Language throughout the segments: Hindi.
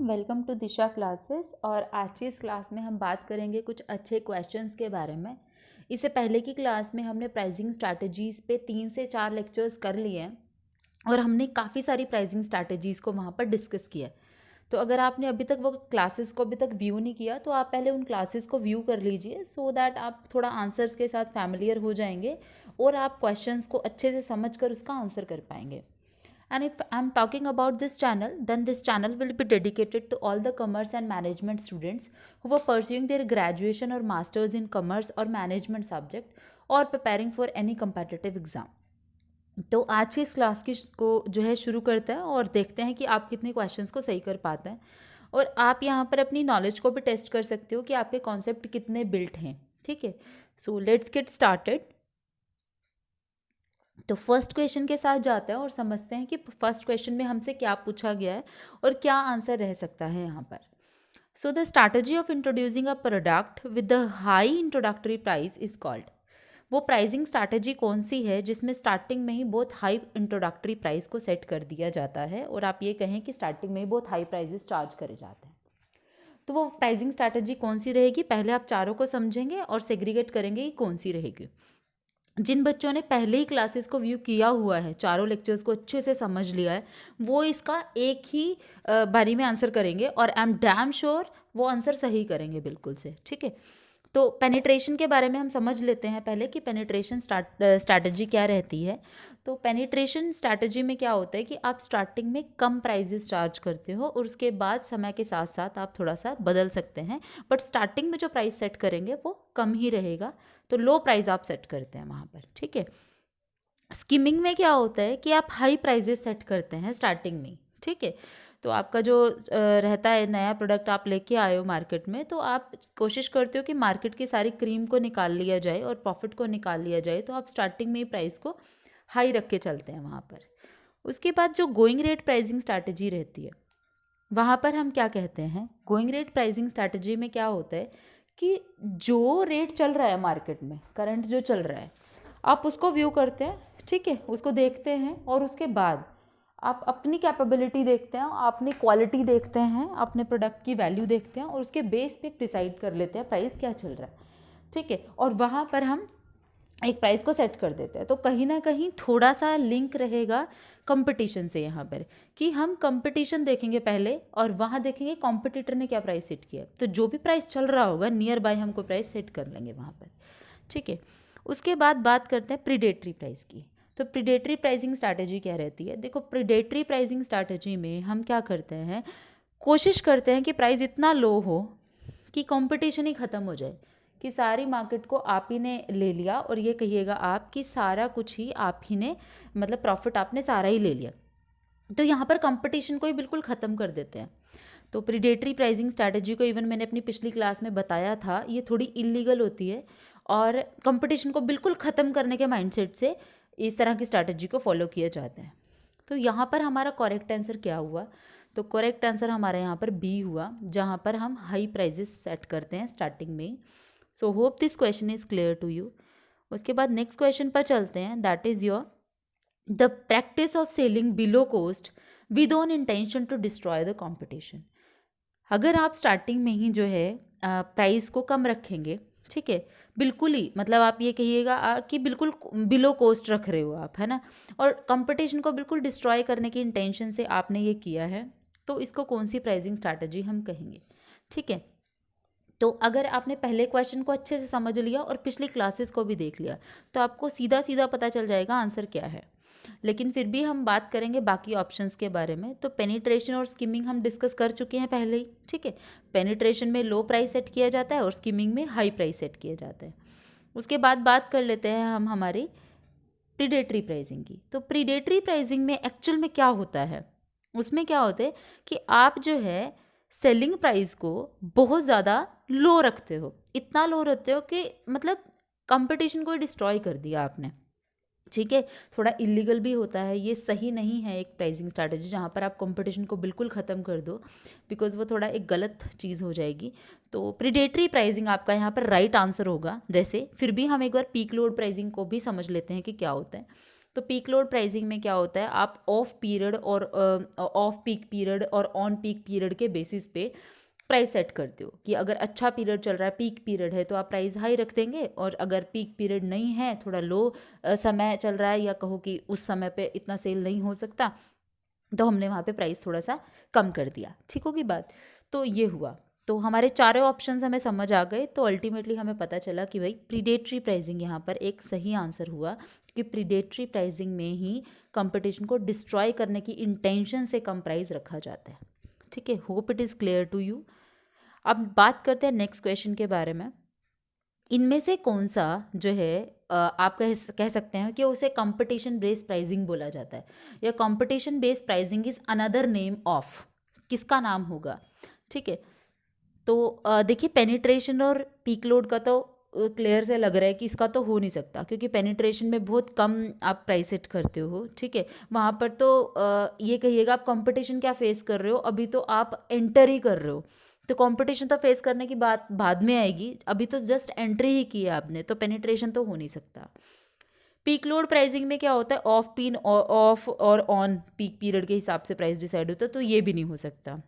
Welcome to Disha classes. और आज की इस क्लास में हम बात करेंगे कुछ अच्छे क्वेश्चंस के बारे में। इससे पहले की क्लास में हमने प्राइसिंग स्ट्रैटेजीज़ पे 3 से 4 लेक्चर्स कर लिए हैं और हमने काफ़ी सारी प्राइसिंग स्ट्रैटेजीज़ को वहाँ पर डिस्कस किया है। तो अगर आपने अभी तक वो क्लासेस को अभी तक व्यू नहीं किया तो आप पहले उन क्लासेस को व्यू कर लीजिए, सो दैट आप थोड़ा आंसर्स के साथ फैमिलियर हो जाएंगे और आप क्वेश्चंस को अच्छे से समझ कर उसका आंसर कर पाएंगे। And if I'm talking about this channel, then this channel will be dedicated to all the commerce and management students who are pursuing their graduation or masters in commerce or management subject or preparing for any competitive exam. तो आज की इस क्लास की को जो है शुरू करते हैं और देखते हैं कि आप कितने क्वेश्चंस को सही कर पाते हैं। और आप यहाँ पर अपनी नॉलेज को भी टेस्ट कर सकते हो कि आपके कॉन्सेप्ट कितने बिल्ट हैं। ठीक है, सो लेट्स गेट स्टार्टेड। तो फर्स्ट क्वेश्चन के साथ जाते हैं और समझते हैं कि फर्स्ट क्वेश्चन में हमसे क्या पूछा गया है और क्या आंसर रह सकता है यहाँ पर। So the strategy of introducing a product with the high introductory price is called. वो प्राइसिंग स्ट्रैटेजी कौन सी है जिसमें स्टार्टिंग में ही बहुत हाई इंट्रोडक्टरी प्राइस को सेट कर दिया जाता है और आप ये कहें कि स्टार्टिंग में ही बहुत हाई प्राइजेस चार्ज करे जाते हैं। तो वो प्राइसिंग स्ट्रैटेजी कौन सी रहेगी, पहले आप चारों को समझेंगे और सेग्रीगेट करेंगे कि कौन सी रहेगी। जिन बच्चों ने पहले ही क्लासेस को व्यू किया हुआ है, चारों लेक्चर्स को अच्छे से समझ लिया है, वो इसका एक ही बारी में आंसर करेंगे और आई एम डैम श्योर वो आंसर सही करेंगे बिल्कुल से। ठीक है, तो पेनिट्रेशन के बारे में हम समझ लेते हैं पहले कि पेनिट्रेशन स्ट्रैटेजी क्या रहती है। तो पेनिट्रेशन स्ट्रैटेजी में क्या होता है कि आप स्टार्टिंग में कम प्राइजेस चार्ज करते हो और उसके बाद समय के साथ साथ आप थोड़ा सा बदल सकते हैं, बट स्टार्टिंग में जो प्राइस सेट करेंगे वो कम ही रहेगा। तो लो प्राइस आप सेट करते हैं वहाँ पर। ठीक है, स्कीमिंग में क्या होता है कि आप हाई प्राइजेस सेट करते हैं स्टार्टिंग में। ठीक है, तो आपका जो रहता है, नया प्रोडक्ट आप लेके आए हो मार्केट में, तो आप कोशिश करते हो कि मार्केट की सारी क्रीम को निकाल लिया जाए और प्रॉफिट को निकाल लिया जाए, तो आप स्टार्टिंग में ही प्राइस को हाई रख के चलते हैं वहाँ पर। उसके बाद जो गोइंग रेट प्राइसिंग स्ट्रैटेजी रहती है, वहाँ पर हम क्या कहते हैं, गोइंग रेट प्राइसिंग स्ट्रैटेजी में क्या होता है कि जो रेट चल रहा है मार्केट में, करंट जो चल रहा है, आप उसको व्यू करते हैं। ठीक है, उसको देखते हैं और उसके बाद आप अपनी कैपेबिलिटी देखते हैं, अपनी क्वालिटी देखते हैं, अपने प्रोडक्ट की वैल्यू देखते हैं और उसके बेस पे डिसाइड कर लेते हैं प्राइस क्या चल रहा है। ठीक है, और वहाँ पर हम एक प्राइस को सेट कर देते हैं। तो कहीं ना कहीं थोड़ा सा लिंक रहेगा कंपटीशन से यहाँ पर, कि हम कंपटीशन देखेंगे पहले और वहाँ देखेंगे कॉम्पिटिटर ने क्या प्राइस सेट किया, तो जो भी प्राइस चल रहा होगा नियर बाय हमको प्राइस सेट कर लेंगे वहाँ पर। ठीक है, उसके बाद बात करते हैं प्रीडेटरी प्राइस की। तो प्रीडेटरी प्राइसिंग स्ट्रैटेजी क्या रहती है? देखो, प्रीडेटरी प्राइसिंग स्ट्रैटेजी में हम क्या करते हैं, कोशिश करते हैं कि प्राइस इतना लो हो कि कंपटीशन ही ख़त्म हो जाए, कि सारी मार्केट को आप ही ने ले लिया और ये कहिएगा आप कि सारा कुछ ही आप ही ने, मतलब प्रॉफिट आपने सारा ही ले लिया। तो यहाँ पर कंपटीशन को ही बिल्कुल ख़त्म कर देते हैं। तो प्रीडेटरी प्राइसिंग स्ट्रैटेजी को इवन मैंने अपनी पिछली क्लास में बताया था, ये थोड़ी इलीगल होती है और कंपटीशन को बिल्कुल ख़त्म करने के माइंडसेट से इस तरह की स्ट्रैटेजी को फॉलो किया जाता है। तो यहाँ पर हमारा करेक्ट आंसर क्या हुआ? तो करेक्ट आंसर हमारा यहाँ पर बी हुआ, जहाँ पर हम हाई प्राइजेस सेट करते हैं स्टार्टिंग में। So hope this question is clear to you. उसके बाद नेक्स्ट क्वेश्चन पर चलते हैं, that is your the practice of selling below cost with on intention to destroy the competition. अगर आप स्टार्टिंग में ही जो है प्राइस को कम रखेंगे, ठीक है, बिल्कुल ही, मतलब आप ये कहिएगा कि बिल्कुल बिलो कॉस्ट रख रहे हो आप, है ना, और कंपटीशन को बिल्कुल डिस्ट्रॉय करने की इंटेंशन से आपने ये किया है, तो इसको कौन सी प्राइसिंग स्ट्रैटेजी हम कहेंगे? ठीक है, तो अगर आपने पहले क्वेश्चन को अच्छे से समझ लिया और पिछली क्लासेस को भी देख लिया तो आपको सीधा सीधा पता चल जाएगा आंसर क्या है। लेकिन फिर भी हम बात करेंगे बाकी ऑप्शंस के बारे में। तो पेनिट्रेशन और स्कीमिंग हम डिस्कस कर चुके हैं पहले ही। ठीक है, पेनिट्रेशन में लो प्राइस सेट किया जाता है और स्कीमिंग में हाई प्राइस सेट किया जाता है। उसके बाद बात कर लेते हैं हम हमारी प्रीडेटरी प्राइसिंग की। तो प्रीडेटरी प्राइसिंग में एक्चुअल में क्या होता है, उसमें क्या होता है कि आप जो है सेलिंग प्राइस को बहुत ज़्यादा लो रखते हो, इतना लो रखते हो कि मतलब कंपटीशन को डिस्ट्रॉय कर दिया आपने। ठीक है, थोड़ा इलीगल भी होता है, ये सही नहीं है एक प्राइसिंग स्ट्रैटेजी जहाँ पर आप कंपटीशन को बिल्कुल ख़त्म कर दो, बिकॉज वो थोड़ा एक गलत चीज़ हो जाएगी। तो प्रीडेटरी प्राइसिंग आपका यहाँ पर राइट आंसर होगा। जैसे फिर भी हम एक बार पीक लोड प्राइसिंग को भी समझ लेते हैं कि क्या होता है। तो पीक लोड प्राइसिंग में क्या होता है, आप ऑफ पीरियड और ऑफ पीक पीरियड और ऑन पीक पीरियड के बेसिस पे प्राइस सेट करते हो कि अगर अच्छा पीरियड चल रहा है, पीक पीरियड है, तो आप प्राइस हाई रख देंगे, और अगर पीक पीरियड नहीं है, थोड़ा लो समय चल रहा है, या कहो कि उस समय पे इतना सेल नहीं हो सकता, तो हमने वहाँ पे प्राइस थोड़ा सा कम कर दिया। ठीक होगी बात। तो ये हुआ, तो हमारे चारों ऑप्शंस हमें समझ आ गए। तो अल्टीमेटली हमें पता चला कि भाई प्रीडेटरी प्राइसिंग यहाँ पर एक सही आंसर हुआ, कि प्रीडेटरी प्राइसिंग में ही कंपटीशन को डिस्ट्रॉय करने की इंटेंशन से कम प्राइस रखा जाता है। ठीक है, hope it is clear to you. अब बात करते हैं नेक्स्ट क्वेश्चन के बारे में। इनमें से कौन सा जो है आप कह सकते हैं कि उसे कंपटीशन बेस्ड प्राइसिंग बोला जाता है, या competition based pricing is another name of, किसका नाम होगा? ठीक है, तो देखिए पेनिट्रेशन और पीक लोड का तो क्लियर से लग रहा है कि इसका तो हो नहीं सकता, क्योंकि पेनिट्रेशन में बहुत कम आप प्राइस सेट करते हो। ठीक है, वहाँ पर तो ये कहिएगा आप कंपटीशन क्या फेस कर रहे हो, अभी तो आप एंटर ही कर रहे हो, तो कंपटीशन तो फेस करने की बात बाद में आएगी, अभी तो जस्ट एंट्री ही की है आपने, तो पेनिट्रेशन तो हो नहीं सकता। पीक लोड प्राइसिंग में क्या होता है, ऑफ और ऑन पीक पीरियड के हिसाब से प्राइस डिसाइड होता है, तो ये भी नहीं हो सकता।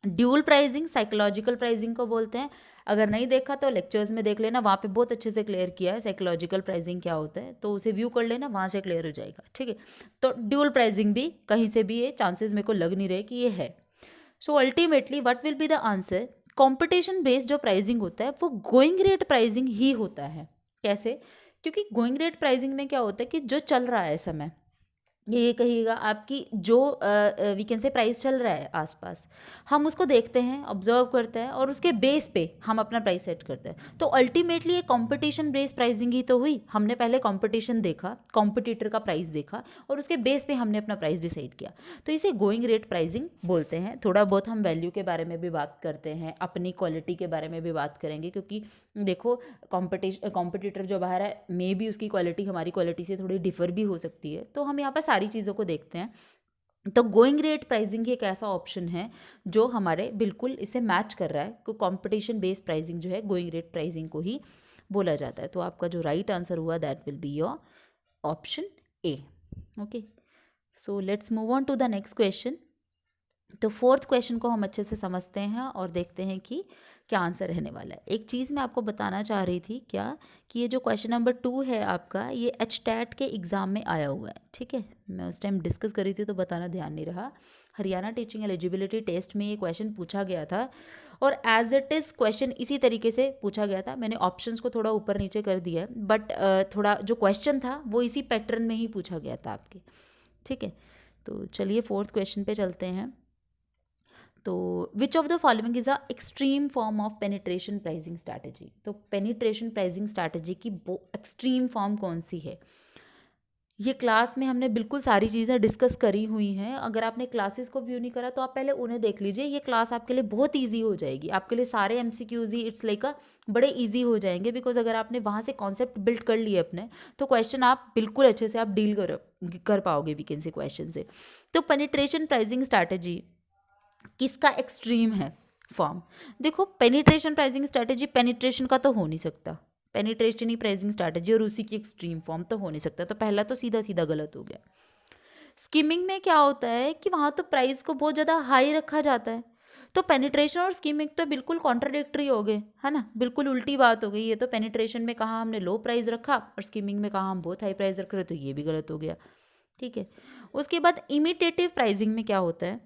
ड्यूल प्राइसिंग साइकोलॉजिकल प्राइसिंग को बोलते हैं। अगर नहीं देखा तो लेक्चर्स में देख लेना, वहाँ पे बहुत अच्छे से क्लियर किया है साइकोलॉजिकल प्राइसिंग क्या होता है, तो उसे व्यू कर लेना, वहाँ से क्लियर हो जाएगा। ठीक है, तो ड्यूल प्राइसिंग भी कहीं से भी ये चांसेस मेरे को लग नहीं रहे कि ये है। So ultimately what will be the answer, competition based जो प्राइसिंग होता है वो गोइंग रेट प्राइसिंग ही होता है। कैसे? क्योंकि गोइंग रेट प्राइसिंग में क्या होता है कि जो चल रहा है समय, ये कहिएगा आपकी जो वी कैन से प्राइस चल रहा है आसपास, हम उसको देखते हैं, ऑब्जर्व करते हैं, और उसके बेस पे हम अपना प्राइस सेट करते हैं। तो अल्टीमेटली ये कंपटीशन बेस्ड प्राइसिंग ही तो हुई। हमने पहले कंपटीशन देखा, कॉम्पिटिटर का प्राइस देखा, और उसके बेस पे हमने अपना प्राइस डिसाइड किया, तो इसे गोइंग रेट प्राइसिंग बोलते हैं। थोड़ा बहुत हम वैल्यू के बारे में भी बात करते हैं, अपनी क्वालिटी के बारे में भी बात करेंगे, क्योंकि देखो कॉम्पिटिटर जो बाहर है, मे भी उसकी क्वालिटी हमारी क्वालिटी से थोड़ी डिफर भी हो सकती है, तो हम यहाँ पर सारी चीज़ों को देखते हैं। तो गोइंग रेट प्राइसिंग एक ऐसा ऑप्शन है जो हमारे बिल्कुल इसे मैच कर रहा है, कि कंपटीशन बेस्ड प्राइसिंग जो है गोइंग रेट प्राइसिंग को ही बोला जाता है। तो आपका जो राइट आंसर हुआ that will be your option A. Okay, so let's move on to the next question. तो फोर्थ क्वेश्चन को हम अच्छे से समझते हैं और देखते हैं कि क्या आंसर रहने वाला है। एक चीज़ मैं आपको बताना चाह रही थी, क्या कि ये जो क्वेश्चन नंबर 2 है आपका, ये एचटेट के एग्ज़ाम में आया हुआ है। ठीक है, मैं उस टाइम डिस्कस कर रही थी तो बताना ध्यान नहीं रहा। हरियाणा टीचिंग एलिजिबिलिटी टेस्ट में ये क्वेश्चन पूछा गया था, और एज इट इज़ क्वेश्चन इसी तरीके से पूछा गया था। मैंने ऑप्शंस को थोड़ा ऊपर नीचे कर दिया है, बट थोड़ा जो क्वेश्चन था वो इसी पैटर्न में ही पूछा गया था आपके। ठीक है, तो चलिए फोर्थ क्वेश्चन पे चलते हैं। तो which of the following is a extreme form of penetration pricing strategy. तो पेनिट्रेशन प्राइसिंग स्ट्रैटेजी की एक्सट्रीम फॉर्म कौन सी है? ये क्लास में हमने बिल्कुल सारी चीज़ें डिस्कस करी हुई हैं। अगर आपने क्लासेस को व्यू नहीं करा तो आप पहले उन्हें देख लीजिए। ये क्लास आपके लिए बहुत इजी हो जाएगी, आपके लिए सारे एमसीक्यूज ही इट्स लाइक बड़े इजी हो जाएंगे, बिकॉज अगर आपने वहाँ से कॉन्सेप्ट बिल्ड कर लिए अपने, तो क्वेश्चन आप बिल्कुल अच्छे से आप डील कर पाओगे वैकेंसी क्वेश्चन से। तो पेनिट्रेशन प्राइसिंग स्ट्रैटेजी किसका एक्सट्रीम है फॉर्म? देखो पेनिट्रेशन प्राइसिंग स्ट्रैटेजी पेनिट्रेशन का तो हो नहीं सकता, पेनिट्रेशन ही प्राइसिंग स्ट्रैटेजी और उसी की एक्सट्रीम फॉर्म तो हो नहीं सकता, तो पहला तो सीधा सीधा गलत हो गया। स्कीमिंग में क्या होता है कि वहाँ तो प्राइस को बहुत ज़्यादा हाई रखा जाता है, तो पेनिट्रेशन और स्कीमिंग तो बिल्कुल कॉन्ट्राडिक्टरी हो गए, है ना, बिल्कुल उल्टी बात हो गई। ये तो पेनिट्रेशन में कहा हमने लो प्राइस रखा और स्कीमिंग में कहा हम बहुत हाई प्राइस रख रहे, तो ये भी गलत हो गया। ठीक है, उसके बाद इमिटेटिव प्राइसिंग में क्या होता है,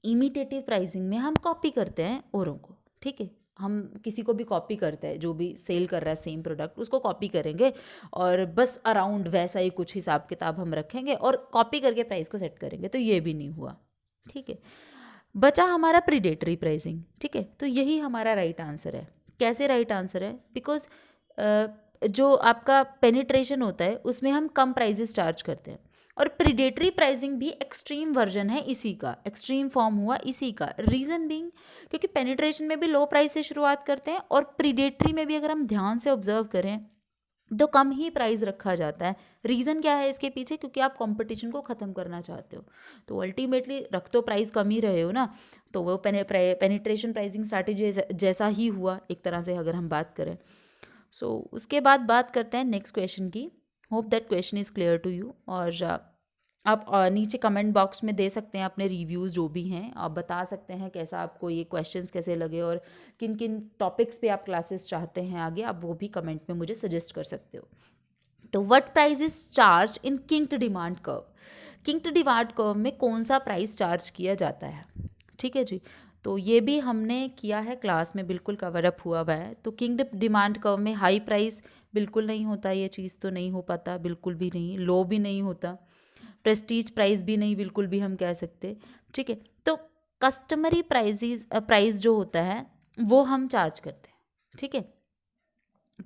इमिटेटिव प्राइसिंग में हम कॉपी करते हैं औरों को। ठीक है, हम किसी को भी कॉपी करते हैं, जो भी सेल कर रहा है सेम प्रोडक्ट उसको कॉपी करेंगे, और बस अराउंड वैसा ही कुछ हिसाब किताब हम रखेंगे और कॉपी करके प्राइस को सेट करेंगे, तो ये भी नहीं हुआ। ठीक है, बचा हमारा प्रीडेटरी प्राइसिंग। ठीक है, तो यही हमारा राइट आंसर है। कैसे राइट आंसर है? बिकॉज जो आपका पेनिट्रेशन होता है उसमें हम कम प्राइजेस चार्ज करते हैं, और प्रीडेटरी प्राइसिंग भी एक्सट्रीम वर्जन है इसी का, एक्सट्रीम फॉर्म हुआ इसी का। रीज़न बीइंग क्योंकि पेनिट्रेशन में भी लो प्राइस से शुरुआत करते हैं, और प्रीडेटरी में भी अगर हम ध्यान से ऑब्जर्व करें तो कम ही प्राइस रखा जाता है। रीज़न क्या है इसके पीछे? क्योंकि आप कंपटीशन को ख़त्म करना चाहते हो, तो अल्टीमेटली रख तो प्राइस कम ही रहे हो ना, तो वो पेनिट्रेशन प्राइसिंग स्ट्रैटेजी जैसा ही हुआ एक तरह से, अगर हम बात करें। सो उसके बाद बात करते हैं नेक्स्ट क्वेश्चन की। Hope that question is clear to you. और आप नीचे कमेंट बॉक्स में दे सकते हैं अपने रिव्यूज़ जो भी हैं, आप बता सकते हैं कैसा आपको ये क्वेश्चंस कैसे लगे और किन किन टॉपिक्स पे आप क्लासेस चाहते हैं आगे, आप वो भी कमेंट में मुझे सजेस्ट कर सकते हो। तो what price is charge in kinked demand curve, kinked demand curve में कौन सा प्राइस चार्ज किया जाता है, ठीक है जी। तो ये भी हमने किया है क्लास में, बिल्कुल कवर अप हुआ है। तो किंक्ड डिमांड कर्व में हाई प्राइस बिल्कुल नहीं होता, ये चीज़ तो नहीं हो पाता, बिल्कुल भी नहीं, लो भी नहीं होता, प्रेस्टीज प्राइस भी नहीं बिल्कुल भी हम कह सकते, ठीक है। तो कस्टमरी प्राइस जो होता है वो हम चार्ज करते हैं, ठीक है।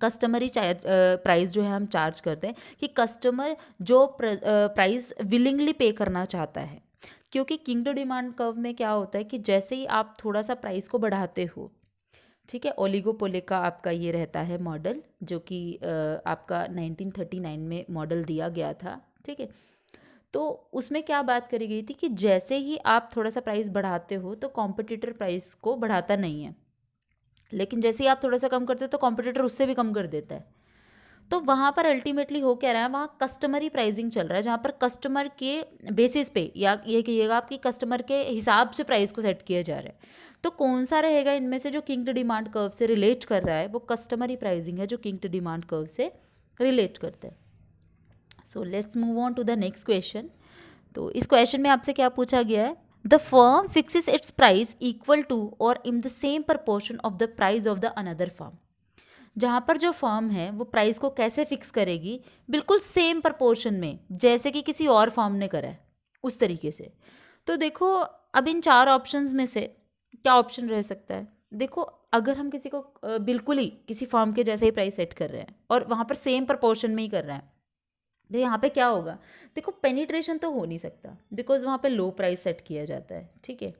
कस्टमरी प्राइस जो है हम चार्ज करते हैं कि कस्टमर जो प्राइस विलिंगली पे करना चाहता है। क्योंकि किंग्ड डिमांड कर्व में क्या होता है कि जैसे ही आप थोड़ा सा प्राइस को बढ़ाते हो, ठीक है, ओलिगोपोली का आपका ये रहता है मॉडल, जो कि आपका 1939 में मॉडल दिया गया था, ठीक है। तो उसमें क्या बात करी गई थी कि जैसे ही आप थोड़ा सा प्राइस बढ़ाते हो तो कॉम्पिटिटर प्राइस को बढ़ाता नहीं है, लेकिन जैसे ही आप थोड़ा सा कम करते हो तो कॉम्पिटिटर उससे भी कम कर देता है। तो वहाँ पर अल्टीमेटली हो क्या रहा है, वहाँ कस्टमरी प्राइसिंग चल रहा है, जहाँ पर कस्टमर के बेसिस पे, या ये कहिएगा आपकी कस्टमर के हिसाब से प्राइस को सेट किया जा रहा है। तो कौन सा रहेगा इनमें से जो किंक्ड डिमांड कर्व से रिलेट कर रहा है, वो कस्टमरी प्राइसिंग है जो किंक्ड डिमांड कर्व से रिलेट करते हैं। So let's move on to the next question. तो इस क्वेश्चन में आपसे क्या पूछा गया है, the firm fixes its price equal to और in the same proportion of the price of the another firm. जहाँ पर जो फर्म है वो प्राइस को कैसे फिक्स करेगी, बिल्कुल सेम प्रपोर्शन में जैसे कि किसी और फर्म ने करा है उस तरीके से। तो देखो अब इन चार ऑप्शंस में से क्या ऑप्शन रह सकता है। देखो अगर हम किसी को बिल्कुल ही किसी फर्म के जैसे ही प्राइस सेट कर रहे हैं और वहाँ पर सेम प्रपोर्शन में ही कर रहे हैं, तो यहाँ पे क्या होगा, देखो पेनिट्रेशन तो हो नहीं सकता बिकॉज वहाँ पे लो प्राइस सेट किया जाता है, ठीक है।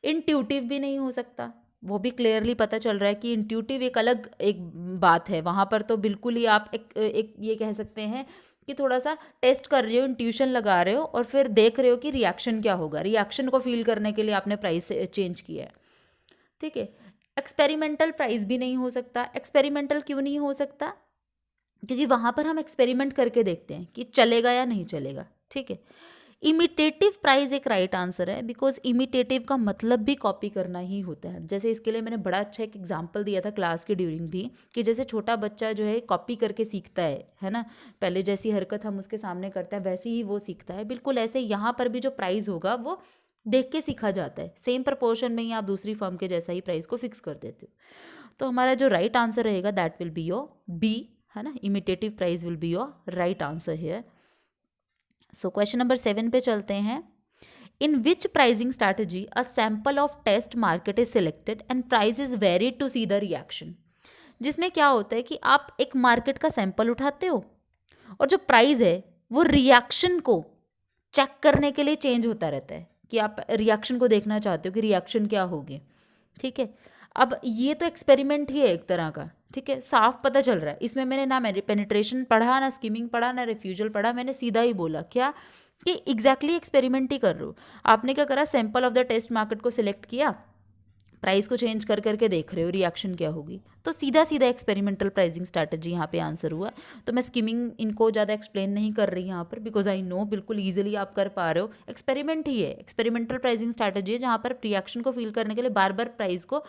इंट्यूटिव भी नहीं हो सकता, वो भी क्लियरली पता चल रहा है कि इंट्यूटिव एक अलग एक बात है, वहाँ पर तो बिल्कुल ही आप एक ये कह सकते हैं कि थोड़ा सा टेस्ट कर रहे हो, इंट्यूशन लगा रहे हो और फिर देख रहे हो कि रिएक्शन क्या होगा, रिएक्शन को फील करने के लिए आपने प्राइस चेंज किया है, ठीक है। एक्सपेरिमेंटल प्राइस भी नहीं हो सकता। एक्सपेरिमेंटल क्यों नहीं हो सकता, क्योंकि वहाँ पर हम एक्सपेरिमेंट करके देखते हैं कि चलेगा या नहीं चलेगा, ठीक है। इमिटेटिव प्राइस एक राइट आंसर है, बिकॉज इमिटेटिव का मतलब भी कॉपी करना ही होता है। जैसे इसके लिए मैंने बड़ा अच्छा एक एग्जांपल दिया था क्लास के ड्यूरिंग भी, कि जैसे छोटा बच्चा जो है कॉपी करके सीखता है ना, पहले जैसी हरकत हम उसके सामने करते हैं वैसी ही वो सीखता है, बिल्कुल ऐसे यहाँ पर भी जो प्राइस होगा वो देख के सीखा जाता है, सेम प्रपोर्शन में ही आप दूसरी फर्म के जैसा ही प्राइस को फिक्स कर देते हो। तो हमारा जो राइट आंसर रहेगा that will be your B, है ना, imitative price will be your right answer here. So question number 7 पे चलते हैं। In which pricing strategy a sample of test market is selected and price is varied to see the reaction. जिसमें क्या होता है कि आप एक मार्केट का सैंपल उठाते हो और जो प्राइस है वो रिएक्शन को चेक करने के लिए चेंज होता रहता है, कि आप रिएक्शन को देखना चाहते हो कि रिएक्शन क्या होगी, ठीक है। अब ये तो एक्सपेरिमेंट ही है एक तरह का, ठीक है, साफ पता चल रहा है इसमें मैंने ना पेनिट्रेशन पढ़ा, ना स्किमिंग पढ़ा, ना रिफ्यूजल पढ़ा, मैंने सीधा ही बोला क्या कि एग्जैक्टली एक्सपेरिमेंट ही कर रहे हो। आपने क्या करा, sample of the test market को सिलेक्ट किया, प्राइस को चेंज कर करके देख रहे हो रिएक्शन क्या होगी, तो सीधा सीधा एक्सपेरिमेंटल प्राइसिंग स्ट्रैटेजी यहाँ पे आंसर हुआ। तो मैं स्किमिंग इनको ज़्यादा एक्सप्लेन नहीं कर रही यहाँ पर, बिकॉज आई नो बिल्कुल ईजिली आप कर पा रहे हो, एक्सपेरिमेंट ही है, एक्सपेरिमेंटल प्राइसिंग स्ट्रैटेजी है जहाँ पर रिएक्शन को फील करने के लिए बार बार प्राइस को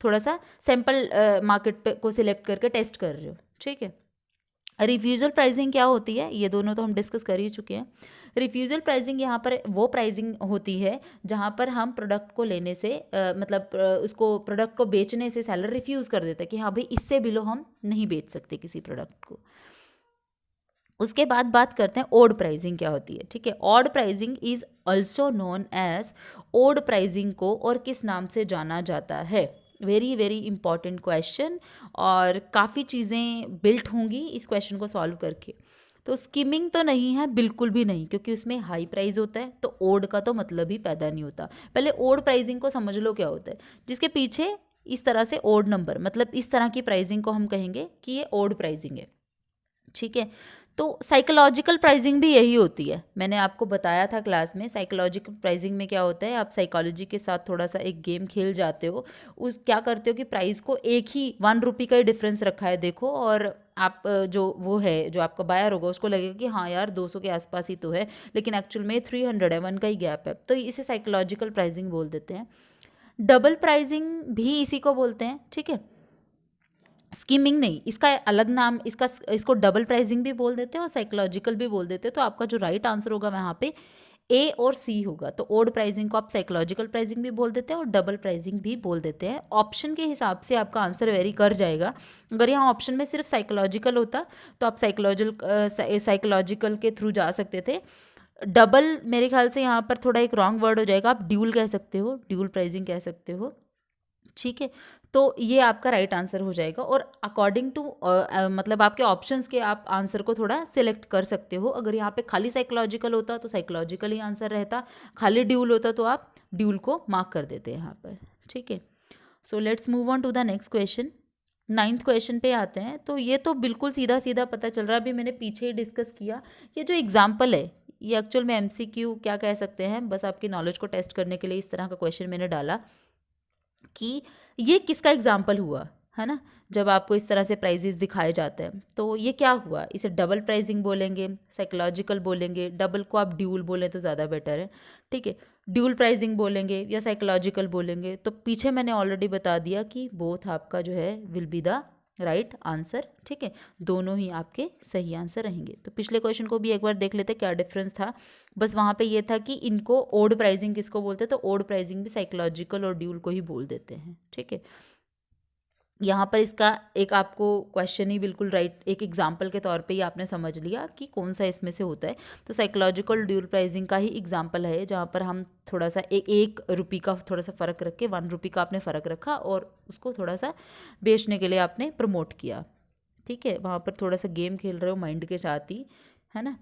थोड़ा सा सैंपल मार्केट पे को सिलेक्ट करके टेस्ट कर रहे हो, ठीक है। रिफ्यूजल प्राइसिंग क्या होती है, ये दोनों तो हम डिस्कस कर ही चुके हैं। रिफ्यूजल प्राइसिंग यहाँ पर वो प्राइसिंग होती है जहाँ पर हम प्रोडक्ट को लेने से उसको प्रोडक्ट को बेचने से सेलर रिफ्यूज़ कर देता है कि हाँ भाई इससे बिलो हम नहीं बेच सकते किसी प्रोडक्ट को। उसके बाद बात करते हैं ओड प्राइसिंग क्या होती है, ठीक है। Odd pricing is also known as, odd pricing को और किस नाम से जाना जाता है, वेरी वेरी इंपॉर्टेंट क्वेश्चन, और काफ़ी चीज़ें बिल्ट होंगी इस क्वेश्चन को सॉल्व करके। तो स्किमिंग तो नहीं है, बिल्कुल भी नहीं, क्योंकि उसमें हाई प्राइस होता है, तो ओड का तो मतलब ही पैदा नहीं होता। पहले ओड प्राइसिंग को समझ लो क्या होता है, जिसके पीछे इस तरह से ओड नंबर, मतलब इस तरह की प्राइसिंग को हम कहेंगे कि ये ओड प्राइसिंग है, ठीक है। तो साइकोलॉजिकल प्राइसिंग भी यही होती है, मैंने आपको बताया था क्लास में। साइकोलॉजिकल प्राइसिंग में क्या होता है, आप साइकोलॉजी के साथ थोड़ा सा एक गेम खेल जाते हो। उस क्या करते हो कि प्राइस को एक ही 1 रुपी का ही डिफरेंस रखा है देखो, और आप जो वो है जो आपका बायर होगा उसको लगेगा कि हाँ यार 200 के आसपास ही तो है, लेकिन एक्चुअल में 300 है, 1 का ही गैप है, तो इसे साइकोलॉजिकल प्राइसिंग बोल देते हैं। डबल प्राइसिंग भी इसी को बोलते हैं, ठीक है। स्कीमिंग नहीं, इसका अलग नाम, इसको डबल प्राइसिंग भी बोल देते हैं और साइकोलॉजिकल भी बोल देते हैं। तो आपका जो राइट आंसर होगा वहाँ पे ए और सी होगा। तो ओड प्राइसिंग को आप साइकोलॉजिकल प्राइसिंग भी बोल देते हैं और डबल प्राइसिंग भी बोल देते हैं। ऑप्शन के हिसाब से आपका आंसर वेरी कर जाएगा। अगर यहाँ ऑप्शन में सिर्फ साइकोलॉजिकल होता तो आप साइकोलॉजिकल के थ्रू जा सकते थे। डबल मेरे ख्याल से यहाँ पर थोड़ा एक रॉन्ग वर्ड हो जाएगा, आप ड्यूल कह सकते हो, ड्यूल प्राइसिंग कह सकते हो, ठीक है। तो ये आपका राइट आंसर हो जाएगा। और अकॉर्डिंग टू मतलब आपके ऑप्शंस के आप आंसर को थोड़ा सिलेक्ट कर सकते हो। अगर यहाँ पे खाली साइकोलॉजिकल होता तो साइकोलॉजिकल ही आंसर रहता, खाली ड्यूल होता तो आप ड्यूल को मार्क कर देते यहाँ पर, ठीक है। So let's move on to the next question. 9th question पे आते हैं। तो ये तो बिल्कुल सीधा सीधा पता चल रहा है, अभी मैंने पीछे ही डिस्कस किया। ये जो एग्जाम्पल है ये एक्चुअल में MCQ क्या कह सकते हैं, बस आपकी नॉलेज को टेस्ट करने के लिए इस तरह का क्वेश्चन मैंने डाला कि ये किसका एग्जाम्पल हुआ, है ना। जब आपको इस तरह से प्राइजेस दिखाए जाते हैं तो ये क्या हुआ, इसे डबल प्राइसिंग बोलेंगे, साइकोलॉजिकल बोलेंगे, डबल को आप ड्यूल बोलें तो ज़्यादा बेटर है, ठीक है। ड्यूल प्राइसिंग बोलेंगे या साइकोलॉजिकल बोलेंगे, तो पीछे मैंने ऑलरेडी बता दिया कि बोथ आपका जो है will be the right answer, ठीक है। दोनों ही आपके सही आंसर रहेंगे। तो पिछले क्वेश्चन को भी एक बार देख लेते क्या डिफरेंस था। बस वहाँ पे ये था कि इनको ओड प्राइसिंग किसको बोलते हैं, तो ओड प्राइसिंग भी साइकोलॉजिकल और ड्यूल को ही बोल देते हैं, ठीक है। यहाँ पर इसका एक आपको क्वेश्चन ही बिल्कुल राइट, एक एग्जाम्पल के तौर पे ही आपने समझ लिया कि कौन सा इसमें से होता है। तो साइकोलॉजिकल ड्यूल प्राइसिंग का ही एग्जाम्पल है, जहाँ पर हम थोड़ा सा एक रुपये का थोड़ा सा फ़र्क रख के 1 रुपये का आपने फ़र्क रखा और उसको थोड़ा सा बेचने के लिए आपने प्रमोट किया, ठीक है। वहाँ पर थोड़ा सा गेम खेल रहे हो माइंड के साथ ही, है ना।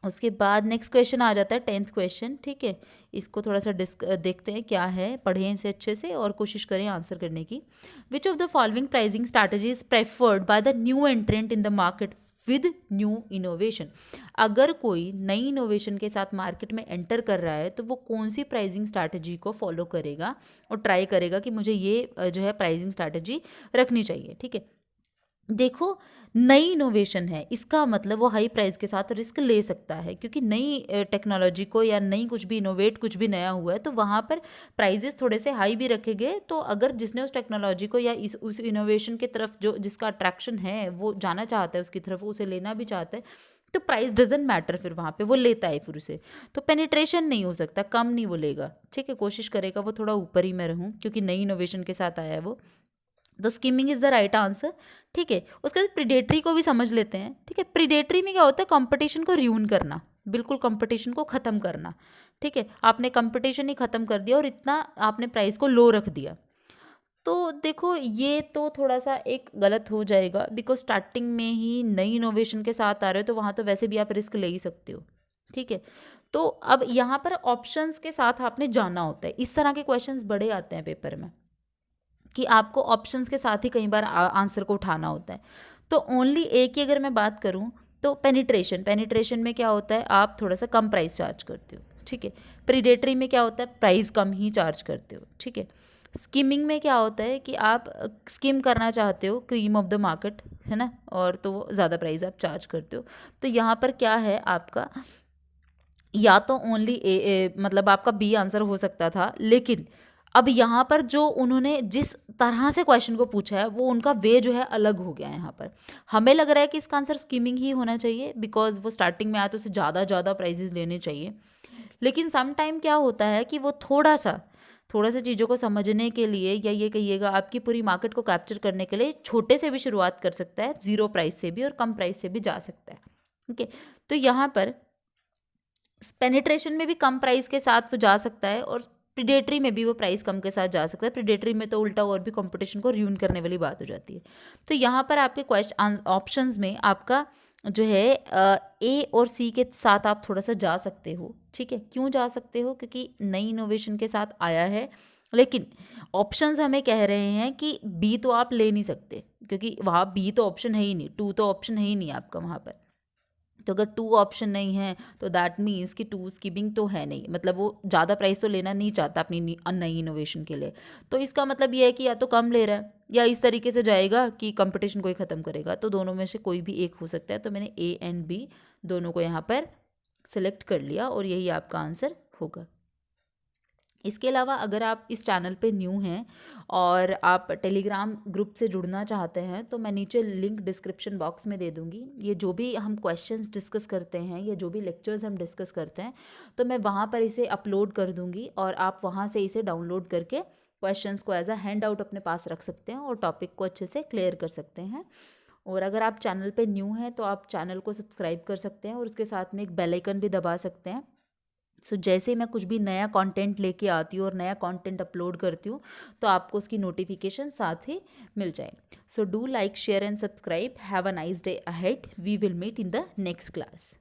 उसके बाद नेक्स्ट क्वेश्चन आ जाता है 10th क्वेश्चन, ठीक है। इसको थोड़ा सा देखते हैं क्या है, पढ़ें इसे अच्छे से और कोशिश करें आंसर करने की। Which of the following pricing strategy is preferred by the new एंट्रेंट in the market with new innovation. अगर कोई नई इनोवेशन के साथ मार्केट में एंटर कर रहा है तो वो कौन सी प्राइसिंग स्ट्रैटेजी को फॉलो करेगा और ट्राई करेगा कि मुझे ये जो है प्राइसिंग स्ट्रैटेजी रखनी चाहिए, ठीक है। देखो, नई इनोवेशन है, इसका मतलब वो हाई प्राइस के साथ रिस्क ले सकता है, क्योंकि नई टेक्नोलॉजी को या नई कुछ भी इनोवेट कुछ भी नया हुआ है तो वहाँ पर प्राइजेस थोड़े से हाई भी रखे गए। तो अगर जिसने उस टेक्नोलॉजी को या उस इनोवेशन की तरफ जो जिसका अट्रैक्शन है वो जाना चाहता है उसकी तरफ, वो उसे लेना भी चाहता है, तो प्राइस डजेंट मैटर, फिर वहाँ पे वो लेता है फिर उसे। तो पेनिट्रेशन नहीं हो सकता, कम नहीं वो लेगा, ठीक है। कोशिश करेगा वो थोड़ा ऊपर ही मैं रहूँ, क्योंकि नई इनोवेशन के साथ आया है वो। तो skimming is the right answer, ठीक है। उसके बाद प्रीडेटरी को भी समझ लेते हैं, ठीक है। प्रीडेटरी में क्या होता है, कंपटीशन को र्यून करना, बिल्कुल कंपटीशन को ख़त्म करना, ठीक है। आपने कंपटीशन ही ख़त्म कर दिया और इतना आपने प्राइस को लो रख दिया। तो देखो ये तो थोड़ा सा एक गलत हो जाएगा, बिकॉज स्टार्टिंग में ही नई इनोवेशन के साथ आ रहे हो तो वहाँ तो वैसे भी आप रिस्क ले ही सकते हो, ठीक है। तो अब यहाँ पर ऑप्शंस के साथ आपने जाना होता है। इस तरह के क्वेश्चंस बड़े आते हैं पेपर में कि आपको ऑप्शंस के साथ ही कई बार आंसर को उठाना होता है। तो ओनली एक की अगर मैं बात करूं तो पेनिट्रेशन में क्या होता है, आप थोड़ा सा कम प्राइस चार्ज करते हो, ठीक है। प्रीडेटरी में क्या होता है, प्राइस कम ही चार्ज करते हो, ठीक है। स्कीमिंग में क्या होता है कि आप स्कीम करना चाहते हो, क्रीम ऑफ द मार्केट, है ना, और तो ज़्यादा प्राइस आप चार्ज करते हो। तो यहाँ पर क्या है आपका, या तो ओनली मतलब आपका बी आंसर हो सकता था, लेकिन अब यहाँ पर जो उन्होंने जिस तरह से क्वेश्चन को पूछा है वो उनका वे जो है अलग हो गया है। यहाँ पर हमें लग रहा है कि इसका आंसर स्कीमिंग ही होना चाहिए, बिकॉज वो स्टार्टिंग में आया तो उसे ज़्यादा प्राइजेस लेने चाहिए। लेकिन सम टाइम क्या होता है कि वो थोड़ा सा चीज़ों को समझने के लिए, या ये कहिएगा आपकी पूरी मार्केट को कैप्चर करने के लिए छोटे से भी शुरुआत कर सकता है, ज़ीरो प्राइस से भी और कम प्राइस से भी जा सकता है, ओके। तो यहाँ पर पेनिट्रेशन में भी कम प्राइस के साथ वो जा सकता है और प्रीडेटरी में भी वो प्राइस कम के साथ जा सकता है। प्रीडेटरी में तो उल्टा और भी कंपटीशन को र्यून करने वाली बात हो जाती है। तो यहाँ पर आपके क्वेश्चन ऑप्शंस में आपका जो है ए और सी के साथ आप थोड़ा सा जा सकते हो, ठीक है। क्यों जा सकते हो, क्योंकि नई इनोवेशन के साथ आया है, लेकिन ऑप्शंस हमें कह रहे हैं कि बी तो आप ले नहीं सकते, क्योंकि वहाँ बी तो ऑप्शन है ही नहीं, टू तो ऑप्शन है ही नहीं आपका वहाँ पर, तो अगर 2 ऑप्शन नहीं है तो दैट मीन्स कि 2 स्कीमिंग तो है नहीं, मतलब वो ज़्यादा प्राइस तो लेना नहीं चाहता अपनी नई इनोवेशन के लिए। तो इसका मतलब ये है कि या तो कम ले रहा है या इस तरीके से जाएगा कि कंपटीशन को ही ख़त्म करेगा। तो दोनों में से कोई भी एक हो सकता है। तो मैंने ए एंड बी दोनों को यहाँ पर सिलेक्ट कर लिया और यही आपका आंसर होगा। इसके अलावा अगर आप इस चैनल पे न्यू हैं और आप टेलीग्राम ग्रुप से जुड़ना चाहते हैं तो मैं नीचे लिंक डिस्क्रिप्शन बॉक्स में दे दूँगी। ये जो भी हम क्वेश्चंस डिस्कस करते हैं या जो भी लेक्चर्स हम डिस्कस करते हैं तो मैं वहाँ पर इसे अपलोड कर दूँगी और आप वहाँ से इसे डाउनलोड करके क्वेश्चंस को एज अ हैंड आउट अपने पास रख सकते हैं और टॉपिक को अच्छे से क्लियर कर सकते हैं। और अगर आप चैनल पे न्यू हैं तो आप चैनल को सब्सक्राइब कर सकते हैं और उसके साथ में एक बेल आइकन भी दबा सकते हैं। सो जैसे मैं कुछ भी नया कंटेंट लेके आती हूँ और नया कंटेंट अपलोड करती हूँ तो आपको उसकी नोटिफिकेशन साथ ही मिल जाए। So do like share and subscribe. Have a nice day ahead. We will meet in the next class.